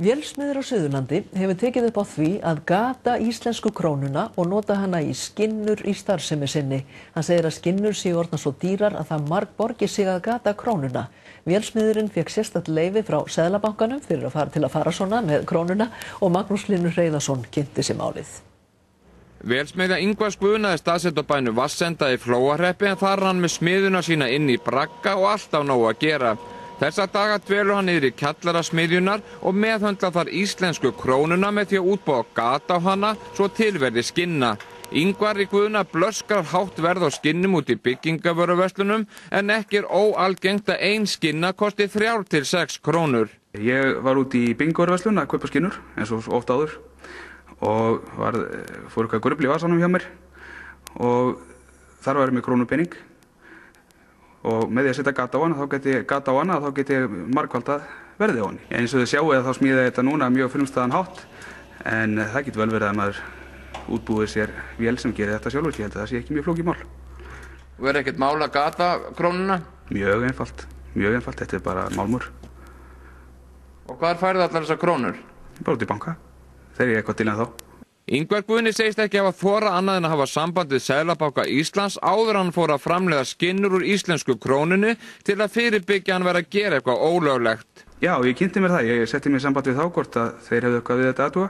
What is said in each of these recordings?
Vélsmiður á Suðurlandi hefur tekið upp á því að gata íslensku krónuna og nota hana í skinnur í starfsemi sinni. Hann segir að skinnur séu orðnar svo dýrar að það margborgi sig að gata krónuna. Vélsmiðurinn fékk sérstakt leyfi frá Seðlabankanum til að fara svona með krónuna og Magnús Hlynur Hreiðarsson kynnti sér málið. Vélsmiðja Ingvars Guðna er staðsett á bænum Vatnsenda í Flóahreppi en þar er hann með smiðuna sína inn í bragga og alltaf nóg að gera. Þessa daga dvelur hann niður í kjallara smiðjunar og meðhöndla þar íslensku krónuna með því að útbúa gat á hana svo tilverði skinna. Ingvar í Guðna blöskrar hátt verð á skinnum út í byggingavöruverslunum en ekki er óalgengt að ein skinna kosti 3 til 6 krónur. Ég var út í byggingavöruverslun að kaupa skinnur eins og oft áður og fór eitthvað grufl í vasanum hjá mér og þar var ég með krónupening. Og með því að setja gat á hana þá geti ég margfaldað verðið á henni. Eins og þið sjáu þá smíða ég þetta núna mjög frumstæðan hátt en það getur vel verið að maður útbúið sér vél sem gerir þetta sjálfur. Ég held að það sé ekki mjög flókið mál. Og er ekkert mál að gata krónuna? Mjög einfalt, þetta er bara málmur. Og hvar færðu allar þessar krónur? Bara út í banka, þegar ég eitthvað til en þá. Ingvar Guðni segist ekki hafa þorað annað en að hafa samband við Seðlabanka Íslands áður hann fór að framleiða skinnur úr íslensku krónunni til að fyrirbyggja hann vera að gera eitthvað ólöglegt. Já, ég kynnti mér það. Ég setti mér samband við þá hvort að þeir hefðu eitthvað við þetta aðtúa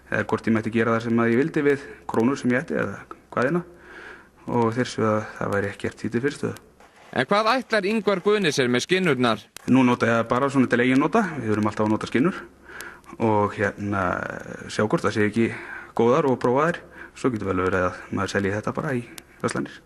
eða hvort ég mætti gera það sem að ég vildi við krónur sem ég ætti eða hvaðina og þeir svo að það væri ekkert því til fyrirstöðu. En hvað ætlar Ingvar Guðni sér með skinnurnar? Nú nota ég bara svona til eigin nota. Við erum alltaf að nota skinnur og sjá hvort það sé ekki góðar og prófa þær, svo getur vel verið að maður selji þetta bara í verslanir.